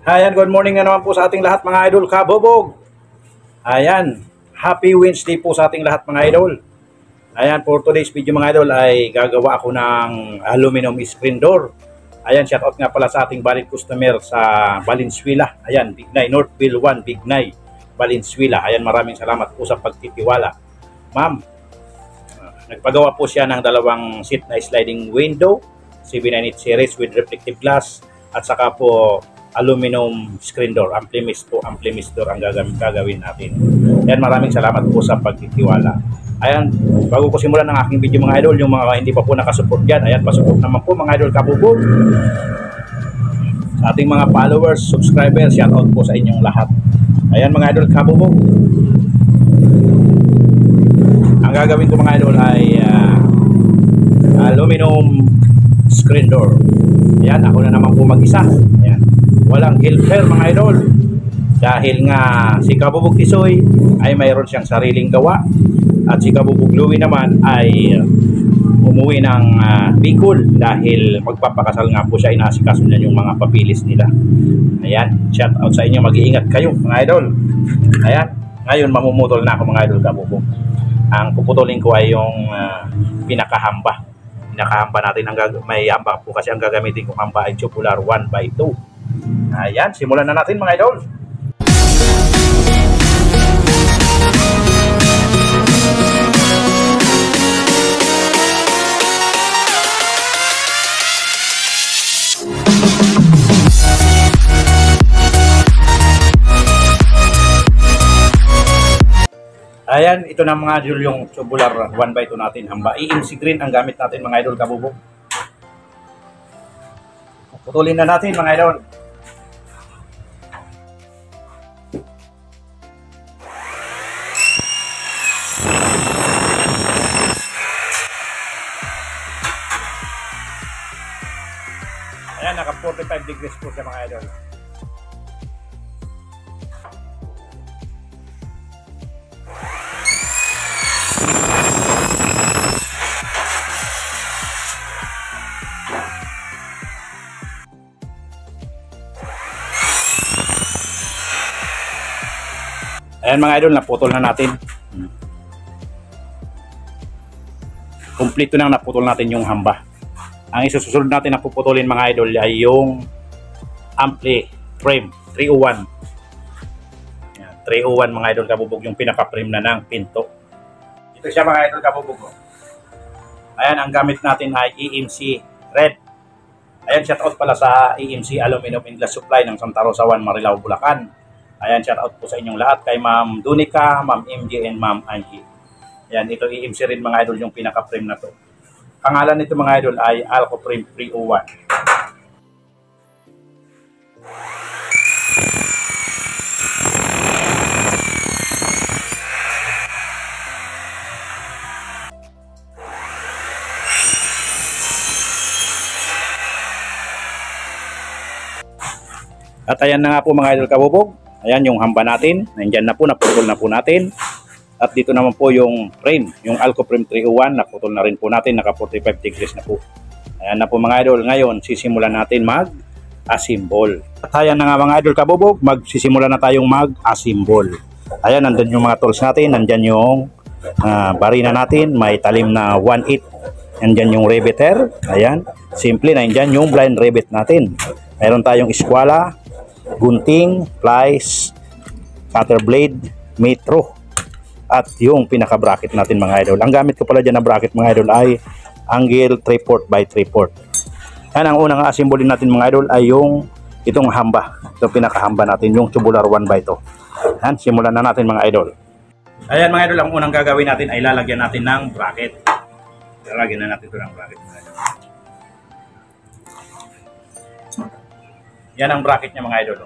Ayan, good morning na naman po sa ating lahat mga idol kabubog. Ayan, happy Wednesday po sa ating lahat mga idol. Ayan, for today's video mga idol ay gagawa ako ng aluminum screen door. Ayan, shout out nga pala sa ating valid customer sa Valenzuela. Ayan, Bignay, Northville 1, Bignay, Valenzuela. Ayan, maraming salamat po sa pagtitiwala. Ma'am, nagpagawa po siya ng dalawang seat na sliding window, 798 series with reflective glass, at saka po aluminum screen door, ampli-mist door ang gagawin natin. Ayan, maraming salamat po sa pagtitiwala. Ayan, bago ko simulan ng aking video mga idol, yung mga hindi pa po nakasupport dyan, ayan, pasupport naman po mga idol kabubog. Sa ating mga followers, subscribers, shout out po sa inyong lahat. Ayan mga idol kabubog. Ang gagawin ko mga idol ay aluminum screen door. Ayan, ako na naman po mag-isa. Ayan. Walang helper mga idol. Dahil nga si Kabubog Tisoy ay mayroon siyang sariling gawa. At si Kabubog Louie naman ay umuwi ng Bicol dahil magpapakasal nga po siya. Inaasikaso niya yung mga papilis nila. Ayan, shout out sa inyo. Mag-iingat kayo mga idol. Ayan, ngayon mamumutol na ako mga idol Kabubog. Ang puputulin ko ay yung pinakahamba. Pinakahamba natin, may hamba po kasi ang gagamitin kong hamba ay tubular 1x2. Ayan, simulan na natin mga idol. Ayan, ito na mga idol yung tubular 1x2 natin hamba. EMC green ang gamit natin mga idol kabubog. Putulin na natin mga idol. Ayan, naka 45 degrees po siya mga idol. Ayan mga idol, naputol na natin. Kompleto nang naputol natin yung hamba. Ang isusunod natin na puputulin mga idol ay yung ampli frame 301. Ayan, 301 mga idol kabubog, yung pinaka-frame na ng pinto. Ito siya mga idol kabubog. Ayan, ang gamit natin ay EMC red. Ayan, shout out pala sa EMC Aluminum and Glass Supply ng Santa Rosa 1, Marilao, Bulacan. Ayan, shout out po sa inyong lahat kay Ma'am Dunica, Ma'am MJ, and Ma'am Angie. Ayan, ito EMC rin mga idol yung pinaka-frame na to. Pangalan nito mga idol ay Alco Frame 301. At ayan na nga po mga idol kabubog. Ayan yung hamba natin. Nandyan na po, naputol na po natin. At dito naman po yung frame, yung Alco Frame 301, naputol na rin po natin, naka 45 degrees na po. Ayan na po mga idol. Ngayon, sisimulan natin mag-assemble. At ayan na nga mga idol kabubog, magsisimula na tayong mag-assemble. Ayan, nandyan yung mga tools natin, nandyan yung barina natin, may talim na 1/8. Nandyan yung riveter, ayan. Simple, nandyan yung blind rivet natin. Meron tayong eskwala, gunting, plies, cutter blade, metro, at yung pinaka-bracket natin mga idol. Ang gamit ko pala dyan na bracket mga idol ay angle 3/4 by 3/4. Yan, ang unang assemble natin mga idol ay yung itong hamba. Itong pinaka-hamba natin, yung tubular 1x2. Yan, simulan na natin mga idol. Ayan mga idol, ang unang gagawin natin ay lalagyan natin ng bracket. Lalagyan na natin ito ng bracket mga idol. Yan ang bracket niya mga idol.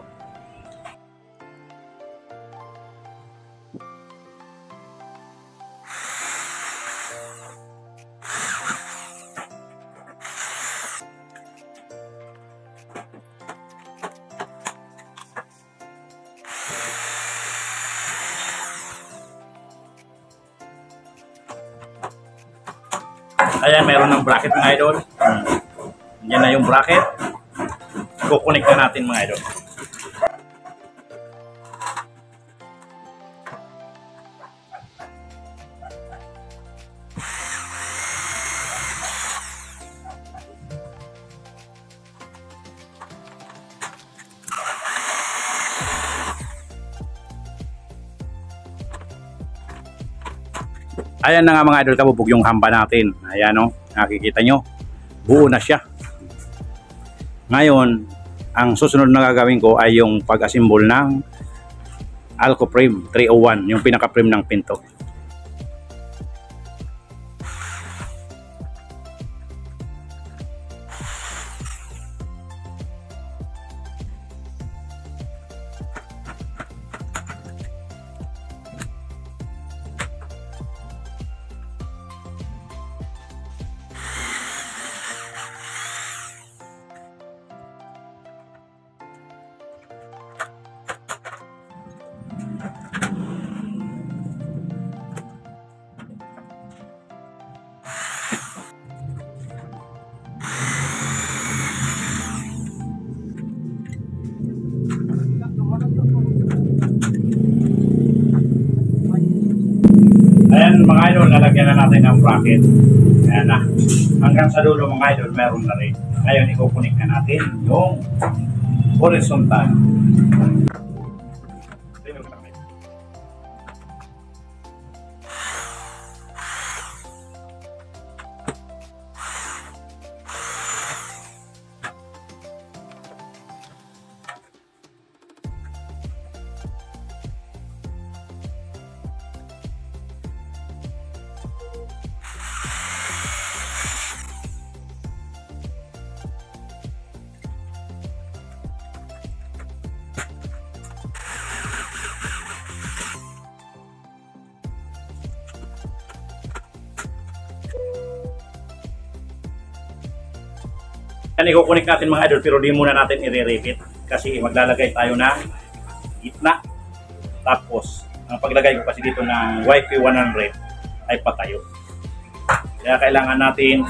Ayan, meron ng bracket mga idol. Yan na yung bracket. Kukunik na natin mga idol. Ayan na nga mga idol kabubog yung hamba natin. Ayan o, nakikita nyo. Buo na siya. Ngayon, ang susunod na gagawin ko ay yung pag-assemble ng Alco-Frame 301, yung pinaka-frame ng pinto. Ayan mga idol, lalagyan na natin ng bracket. Ayan na. Hanggang sa dulo mga idol, meron na rin. Ngayon, ikukunik na natin yung horizontal. Yan, ikukunik natin mga idol, pero di muna natin i-repeat kasi maglalagay tayo ng gitna. Tapos, ang paglagay ko kasi dito ng YP100 ay patayo. Kaya kailangan natin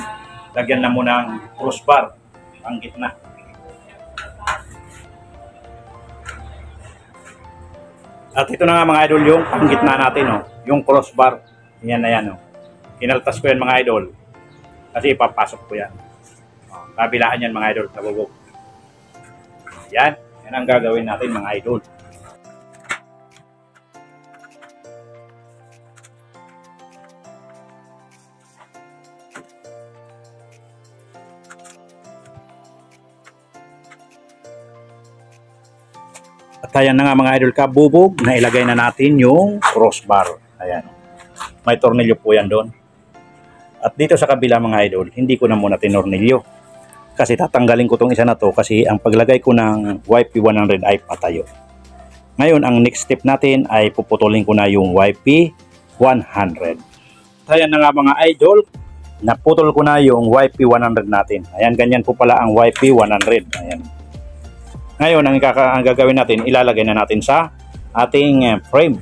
lagyan na muna ng crossbar ang gitna. At ito na nga mga idol yung pang gitna natin, oh, yung crossbar. Yan na yan. Oh. Kinaltas ko yan mga idol kasi ipapasok ko yan. Kabilaan yan mga idol, nabubog. Yan, yan ang gagawin natin mga idol. At ayan na nga mga idol kabubog, na ilagay na natin yung crossbar. Ayan. May tornilyo po yan doon. At dito sa kabila mga idol, hindi ko na muna tinornilyo. Kasi tatanggalin ko tong isa na to kasi ang paglagay ko ng YP100 ay patayo. Ngayon, ang next step natin ay puputulin ko na yung YP100. Ayan na nga mga idol, naputol ko na yung YP100 natin. Ayan, ganyan po pala ang YP100. Ayan. Ngayon, ang gagawin natin, ilalagay na natin sa ating frame.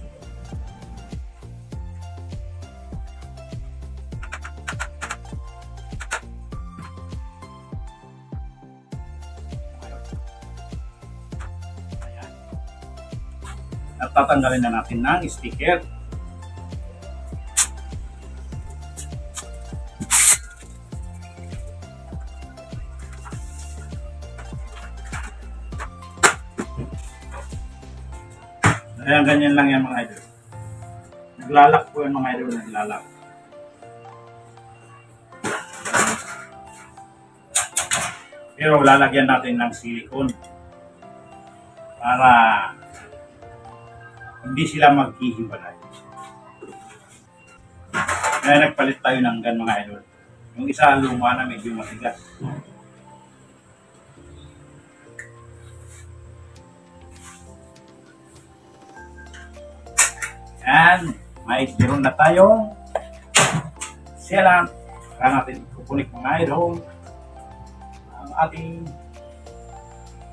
At tatanggalin na natin ng sticker. Ayan, ganyan lang yan mga idol. Naglalak po yan mga idol, naglalak. Pero lalagyan natin ng silicone para hindi sila maghihiwalay. Kaya nagpalit tayo ng gun mga idol. Yung isa luma na medyo matigas. Yan. May meron na tayong sealant. Kaya natin kukunik mga idol ang ating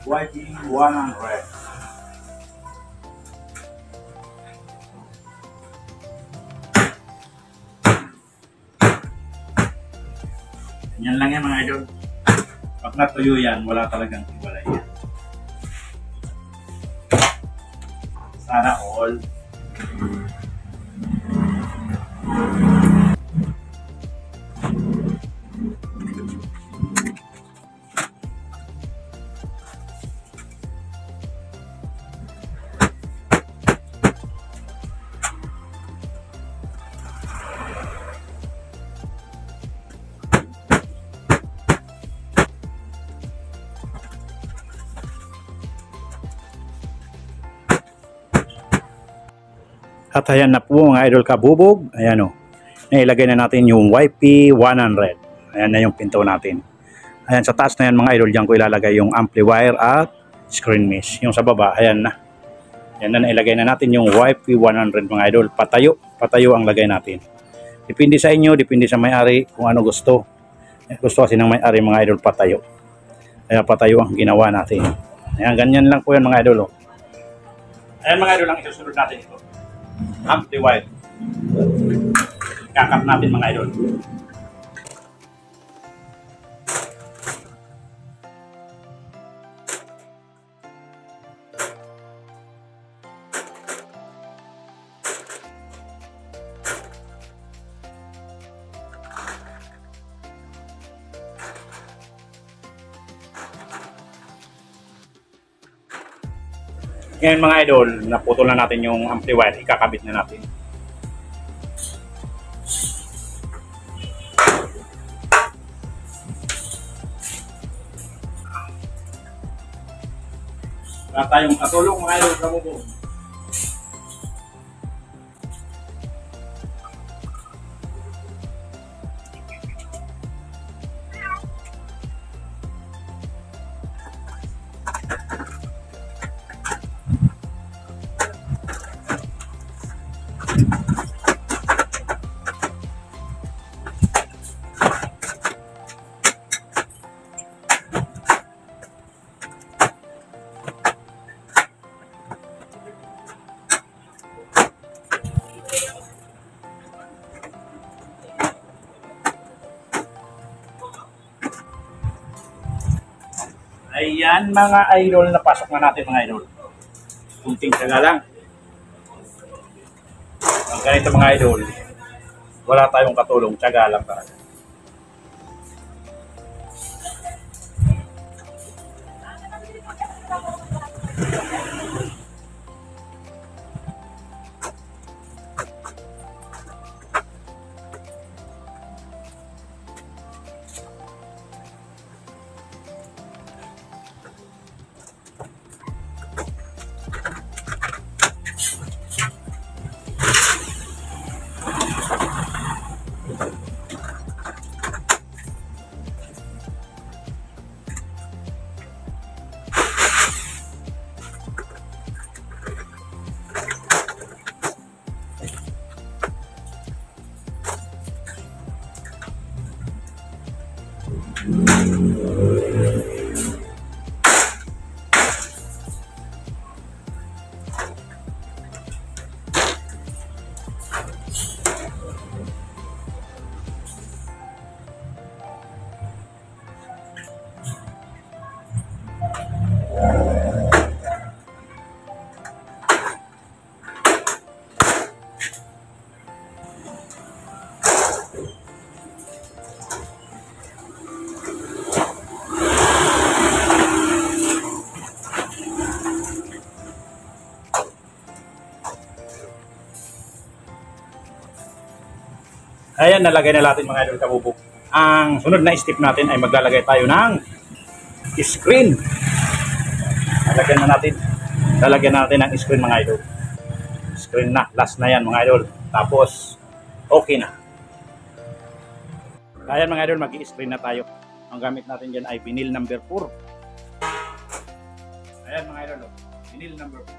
YP100. Yan lang yan mga idol. Pag natuyo yan, wala talagang hiwalay yan. Sana all. At ayan na po mga idol kabubog. Ayan o. Nailagay na natin yung YP100. Ayan na yung pinto natin. Ayan sa taas na yan mga idol. Diyan ko ilalagay yung amplifier at screen mesh. Yung sa baba, ayan na. Ayan na, nailagay na natin yung YP100 mga idol. Patayo. Patayo ang lagay natin. Depende sa inyo, depende sa may-ari kung ano gusto. Gusto kasi ng may-ari mga idol patayo. Kaya patayo ang ginawa natin. Ayan, ganyan lang po yan mga idol. Oh. Ayan mga idol, ang isusunod natin ito. Amplifier. Kakap natin mga idol. Ngayon mga idol, naputol na natin yung amplifier, ikakabit na natin. Wala tayong katulong mga idol, kabubog. Ayan mga idol, napasok na natin mga idol. Kunting taga lang. Ang ganito mga idol, wala tayong katulong, tiyaga lang talaga. Ayan, nalagay na natin mga idol kabubog. Ang sunod na step natin ay maglalagay tayo ng screen. Lalagyan natin ng screen mga idol. Screen na, last na yan mga idol. Tapos, okay na. Ayan mga idol, mag-i-screen na tayo. Ang gamit natin dyan ay vinyl number 4. Ayan mga idol, vinyl number 4.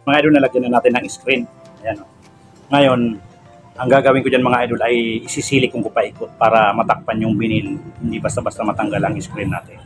Mga idol, nalagyan na natin ng screen. Ayan, oh. Ngayon, ang gagawin ko dyan mga idol ay isisilik kong paikot para matakpan yung binil. Hindi basta-basta matanggal ang screen natin.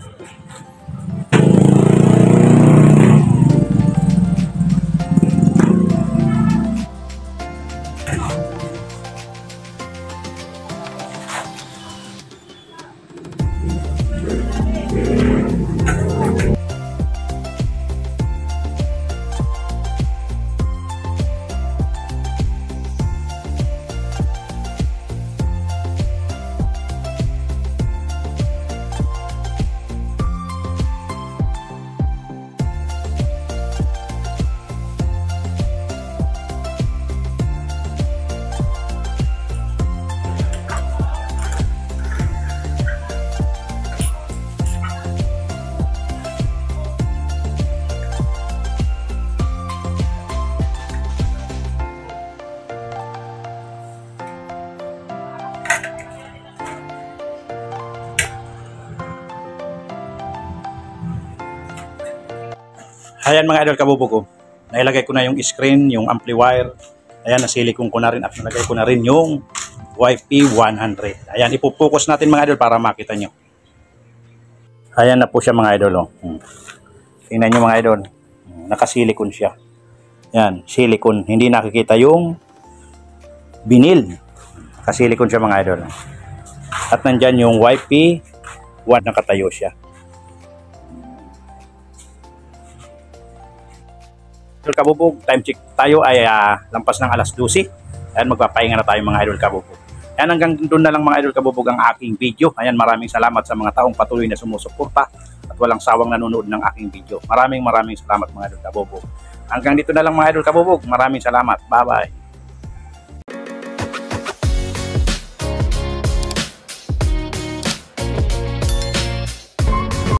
Ayan mga idol, kabubog ko. Nailagay ko na yung screen, yung amplifier. Ayan, nasilikon ko na rin at nalagay ko na rin yung YP100. Ayan, ipupokus natin mga idol para makita nyo. Ayan na po siya mga idol. Oh. Tingnan nyo mga idol. Nakasilikon siya. Ayan, silikon. Hindi nakikita yung binil. Nakasilikon siya mga idol. At nandyan yung YP1, nakatayo siya. Kabubog, time check tayo ay lampas ng alas 12. Ayan, magpapahinga na tayo mga idol kabubog. Ayan, hanggang doon na lang mga idol kabubog ang aking video. Ayan, maraming salamat sa mga taong patuloy na sumusuporta at walang sawang nanonood ng aking video. Maraming salamat mga idol kabubog. Hanggang dito na lang mga idol kabubog. Maraming salamat. Bye-bye.